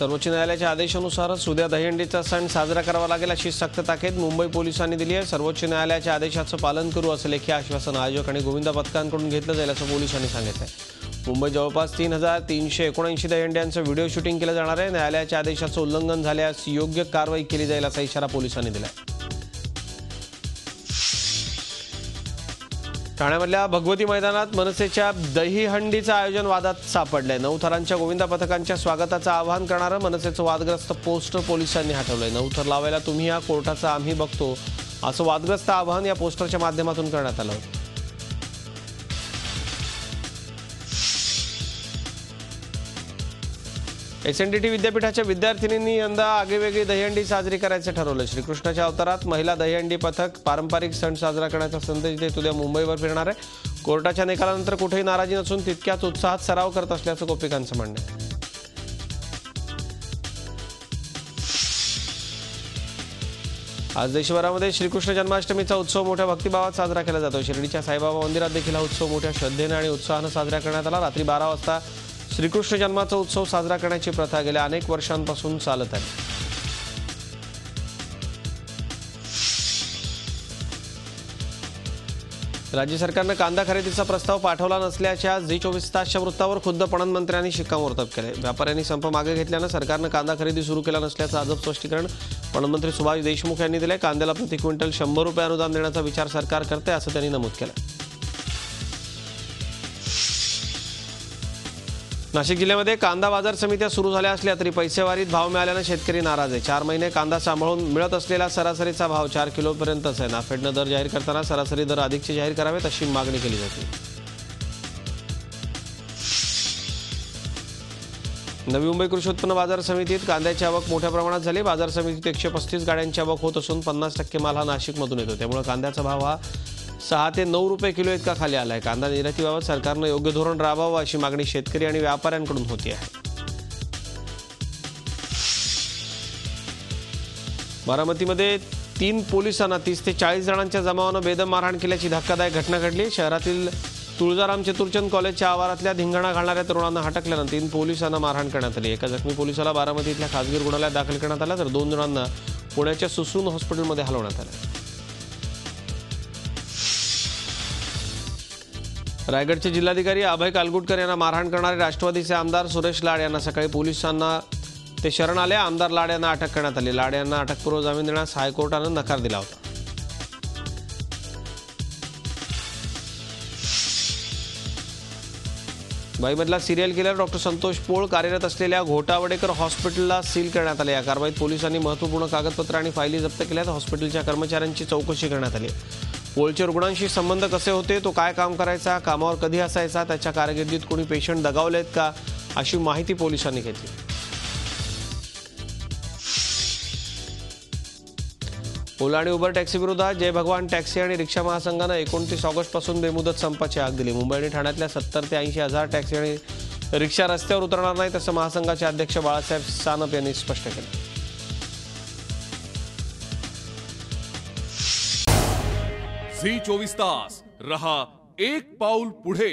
सर्वोच्च न्यायालयाच्या आदेशानुसारच उद्या दहीहंडीचा सण साजरा करावा लागेल अशी सक्त ताकीद मुंबई पोलिसांनी दिली आहे। सर्वोच्च न्यायालयाच्या आदेशाचं पालन करू असं लेखी आश्वासन आयोजक आणि गोविंद पथकांकडून घेतलं जाईल असं पोलिसांनी सांगितलं आहे। मुंबईत जवळपास 3,379 दहीहंड्यांचं व्हिडिओ शूटिंग केलं जाणार आहे। न्यायालयाच्या आदेशाचं उल्लंघन झाल्यास योग्य कारवाई केली जाईल असा इशारा पोलिसांनी दिला आहे। ठाण्यामधल्या भगवती मैदानात मनसेच्या दहीहंडीचं आयोजन वादात सापडलंय। 9 थरांच्या गोविंदा पथकांच्या स्वागताचं आवाहन करणारं मनसेचं वादग्रस्त पोस्टर पोलिसांनी हटवलंय। 9 थर लावायला तुम्ही या, कोर्टाचं आम्ही बघतो असं वादग्रस्त आवाहन या पोस्टरच्या माध्यमातून करण्यात आलं होतं। SNDT विद्यापीठाच्या विद्यार्थिनींनी यंदा आगळीवेगळी दहीहंडी साजरी करायचं ठरवलं। श्रीकृष्णाच्या अवतारात महिला दहीहंडी पथक पारंपरिक सण साजरा करण्याचा संदेश देत उद्या मुंबईवर फिरणार आहे। कोर्टाच्या निकालानंतर कुठेही नाराजी नसून तितक्याच उत्साहात सराव करत असल्याचं गोपिकांचं म्हणणं आहे। आज देशभरामध्ये श्रीकृष्ण जन्माष्टमीचा उत्सव मोठ्या भक्तिभावात साजरा केला जातो। शिर्डीच्या साईबाबा मंदिरात देखील हा उत्सव मोठ्या श्रद्धेने आणि उत्साहाने साजरा करण्यात आला। रात्री 12 वाजता श्रीकृष्ण जन्माचा उत्सव साजरा करण्याची प्रथा गेल्या अनेक वर्षांपासून चालत आहे। राज्य सरकारने कांदा खरेदीचा प्रस्ताव पाठवला नसल्याच्या झी24 तासच्या वृत्तावर खुद्द पणन मंत्र्यांनी शिक्कामोर्तब केले। व्यापाऱ्यांनी संप मागे घेतल्यानं सरकारने कांदा खरेदी सुरू केला नसल्याचं अजब स्पष्टीकरण पणन मंत्री सुभाष देशमुख यांनी दिले। कांद्याला प्रति क्विंटल 100 रुपये अनुदान देण्याचा विचार सरकार करते असं त्यांनी नमूद केलं। नाशिक जिल्ह्यामध्ये कांदा बाजार समित्या सुरू झाल्या असल्या तरी पैसेवारीत भाव मिळाल्याने शेतकरी नाराज आहे। 4 महिने कांदा सांभाळून मिळत असलेला सरासरीचा भाव 4 किलोपर्यंतच आहे। नाफेडनं दर जाहीर करताना सरासरी दर अधिकचे जाहीर करावेत अशी मागणी केली जाते। नवी मुंबई कृषी उत्पन्न बाजार समितीत कांद्याची आवक मोठ्या प्रमाणात झाली। बाजार समितीत 135 गाड्यांची आवक होत असून 50% माल हा नाशिकमधून येतो। त्यामुळे कांद्याचा भाव हा 6 ते 9 रुपये किलो इतका खाली आला आहे। कांदा निर्यातीबाबत सरकारनं योग्य धोरण राबवावं अशी मागणी शेतकरी आणि व्यापाऱ्यांकडून होती आहे। बारामतीमध्ये 3 पोलिसांना 30 ते 40 जणांच्या जमावानं बेदम मारहाण केल्याची धक्कादायक घटना घडली। शहरातील तुळजाराम चतुरचंद कॉलेजच्या आवारातल्या धिंगाणा घालणाऱ्या तरुणांना हटकल्यानं 3 पोलिसांना मारहाण करण्यात आली। एका जखमी पोलिसाला बारामतीतल्या खासगी रुग्णालयात दाखल करण्यात आलं तर 2 जणांना पुण्याच्या सुसून हॉस्पिटलमध्ये हलवण्यात आलं। रायगडचे जिल्हाधिकारी अभय कालगुटकर यांना मारहाण करणारे राष्ट्रवादीचे आमदार सुरेश लाड यांना सकाळी पोलिसांना ते शरण आले। आमदार लाड यांना अटक करण्यात आली। लाड यांना अटकपूर्व जामीन देण्यास हायकोर्टानं नकार दिला होता। मुंबईमधला सिरियल किलर डॉक्टर संतोष पोळ कार्यरत असलेल्या घोटावडेकर हॉस्पिटलला सील करण्यात आले। या कारवाईत पोलिसांनी महत्त्वपूर्ण कागदपत्र आणि फायली जप्त केल्यात। हॉस्पिटलच्या कर्मचाऱ्यांची चौकशी करण्यात आली। पोळचे रुग्णांशी संबंध कसे होते, तो काय काम करायचा, कामावर कधी असायचा, त्याच्या कारकिर्दीत कोणी पेशंट दगावलेत का अशी माहिती पोलिसांनी घेतली। ओला आणि उबर टॅक्सी विरोधात जय भगवान टॅक्सी आणि रिक्षा महासंघानं 29 ऑगस्टपासून बेमुदत संपाची हाक दिली। मुंबई आणि ठाण्यातल्या 70 ते 80 हजार टॅक्सी आणि रिक्षा रस्त्यावर उतरणार नाही असं महासंघाचे अध्यक्ष बाळासाहेब सानप यांनी स्पष्ट केलं। झी 24 तास रहा एक पाऊल पुढे।